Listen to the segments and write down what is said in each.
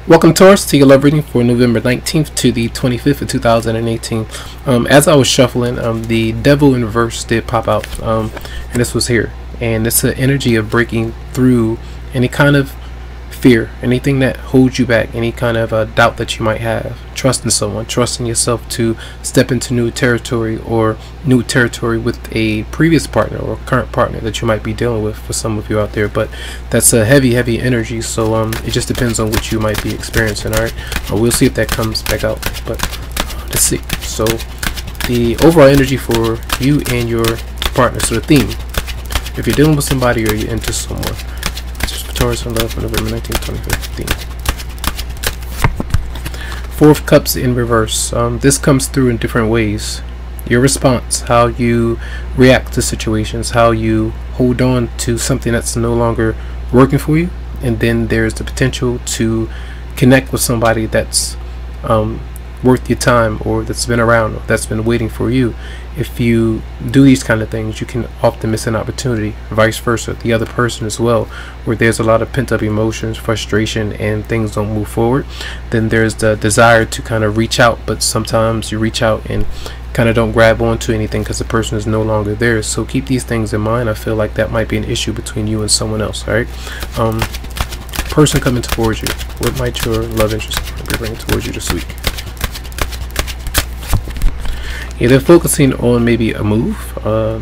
Welcome, Taurus, to your love reading for November 19th to the 25th of 2018. As I was shuffling, the Devil in reverse did pop out, and this was here. And it's an energy of breaking through any kind of fear, anything that holds you back, any kind of doubt that you might have, trusting someone, trusting yourself to step into new territory with a previous partner or current partner that you might be dealing with for some of you out there. But that's a heavy energy, so it just depends on what you might be experiencing. All right, we'll see if that comes back out, but let's see. So the overall energy for you and your partner, so the theme, if you're dealing with somebody or you're into someone, Taurus in love for November 19th, 2015. Four of Cups in reverse. This comes through in different ways. Your response, how you react to situations, how you hold on to something that's no longer working for you, and then there's the potential to connect with somebody that's worth your time, or that's been around, or that's been waiting for you. If you do these kind of things, you can often miss an opportunity, vice versa, the other person as well, where there's a lot of pent-up emotions, frustration, and things don't move forward. Then there's the desire to kind of reach out, but sometimes you reach out and kind of don't grab onto anything because the person is no longer there. So keep these things in mind. I feel like that might be an issue between you and someone else. All right, person coming towards you, what might your love interest be bringing towards you this week? Yeah, they're focusing on maybe a move,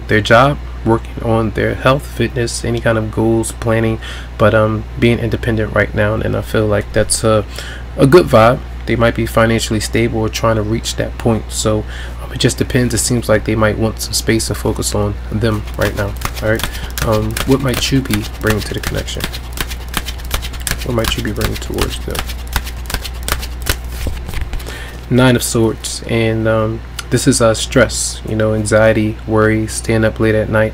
their job, working on their health, fitness, any kind of goals, planning, but being independent right now. And I feel like that's a good vibe. They might be financially stable or trying to reach that point. So it just depends. It seems like they might want some space to focus on them right now. All right, what might you be bringing to the connection? What might you be bringing towards them? Nine of Swords, and this is stress, anxiety, worry, staying up late at night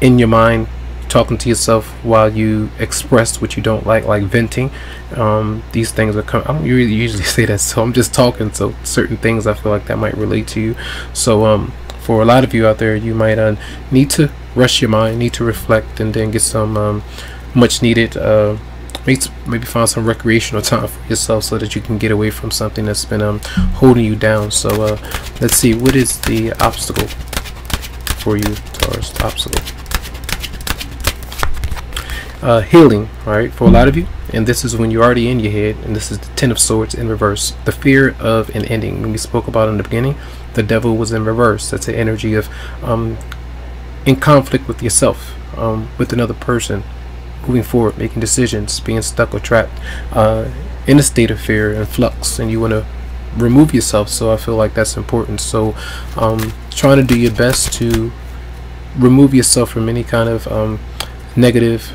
in your mind, talking to yourself while you express what you don't like venting. These things are coming. I don't really usually say that, so I'm just talking. So certain things I feel like that might relate to you. So for a lot of you out there, you might need to rest your mind, need to reflect, and then get some much needed maybe find some recreational time for yourself so that you can get away from something that's been holding you down. So let's see, what is the obstacle for you, Taurus? The obstacle, healing. All right, for a lot of you, and this is when you're already in your head, and this is the Ten of Swords in reverse, the fear of an ending. When we spoke about in the beginning, the Devil was in reverse. That's the energy of in conflict with yourself, with another person, moving forward, making decisions, being stuck or trapped in a state of fear and flux, and you want to remove yourself. So I feel like that's important. So trying to do your best to remove yourself from any kind of negative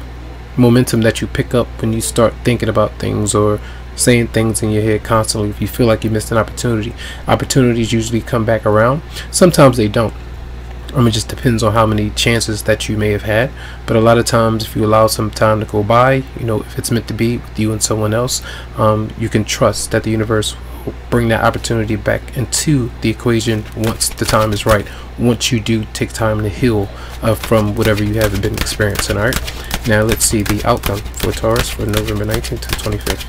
momentum that you pick up when you start thinking about things or saying things in your head constantly. If you feel like you missed an opportunity, opportunities usually come back around. Sometimes they don't. It just depends on how many chances that you may have had, but a lot of times if you allow some time to go by, if it's meant to be with you and someone else, you can trust that the universe will bring that opportunity back into the equation once the time is right, once you do take time to heal from whatever you haven't been experiencing. All right, now let's see the outcome for Taurus for November 19th to 25th.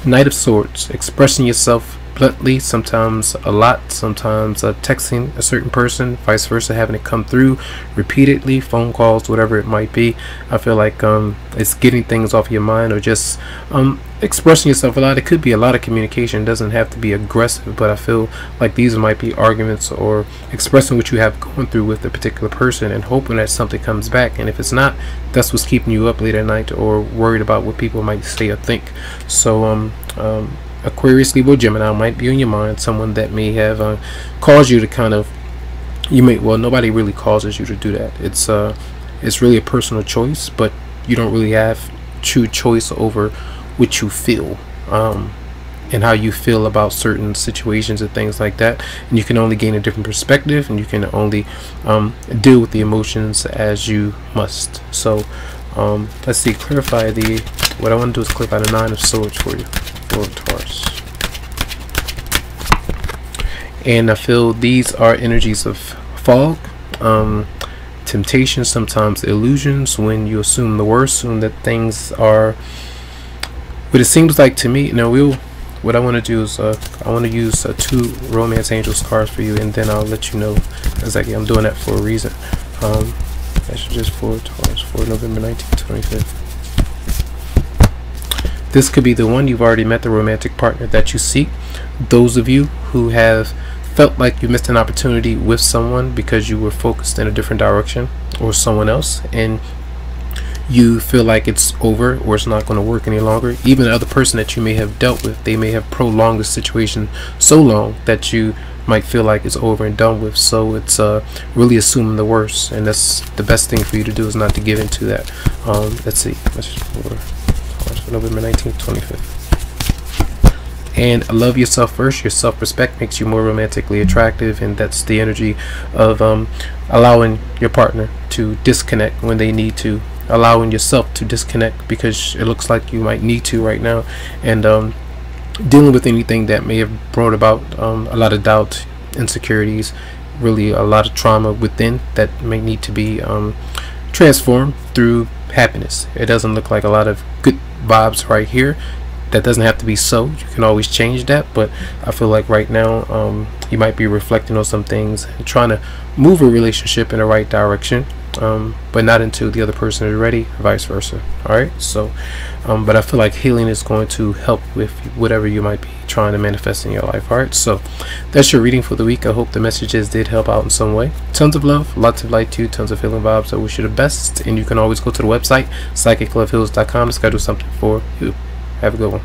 Knight of Swords, expressing yourself bluntly, sometimes a lot, sometimes texting a certain person, vice versa, having it come through repeatedly, phone calls, whatever it might be. I feel like it's getting things off your mind, or just expressing yourself a lot. It could be a lot of communication, it doesn't have to be aggressive, but I feel like these might be arguments or expressing what you have going through with a particular person and hoping that something comes back. And if it's not, that's what's keeping you up late at night or worried about what people might say or think. So Aquarius, Libra, Gemini might be on your mind, someone that may have caused you to kind of, well, nobody really causes you to do that. It's really a personal choice, but you don't really have true choice over what you feel and how you feel about certain situations and things like that. And you can only gain a different perspective, and you can only deal with the emotions as you must. So let's see, what I want to do is clarify the Nine of Swords for you, for Taurus. And I feel these are energies of fog, temptations, sometimes illusions, when you assume the worst, assume that things are what it seems like to me. Now what I want to do is I want to use 2 romance angels cards for you, and then I'll let you know exactly. I'm doing that for a reason. That's just for Taurus for November 19th, 25th. This could be the one. You've already met the romantic partner that you seek. Those of you who have felt like you missed an opportunity with someone because you were focused in a different direction or someone else, and you feel like it's over or it's not going to work any longer. Even the other person that you may have dealt with, they may have prolonged the situation so long that you might feel like it's over and done with. So it's really assuming the worst, and that's the best thing for you to do, is not to give into that. Let's see, for November 19th, 25th. And love yourself first. Your self-respect makes you more romantically attractive, and that's the energy of allowing your partner to disconnect when they need to, allowing yourself to disconnect because it looks like you might need to right now, and dealing with anything that may have brought about a lot of doubt, insecurities, really a lot of trauma within that may need to be transformed through happiness. It doesn't look like a lot of good vibes right here. That doesn't have to be so. You can always change that, but I feel like right now you might be reflecting on some things and trying to move a relationship in the right direction, but not until the other person is ready, or vice versa. Alright, so but I feel like healing is going to help with whatever you might be trying to manifest in your life. Alright, so that's your reading for the week. I hope the messages did help out in some way. Tons of love, lots of light to you, tons of healing vibes. I wish you the best, and you can always go to the website psychicloveheals.com to schedule something for you. Have a good one.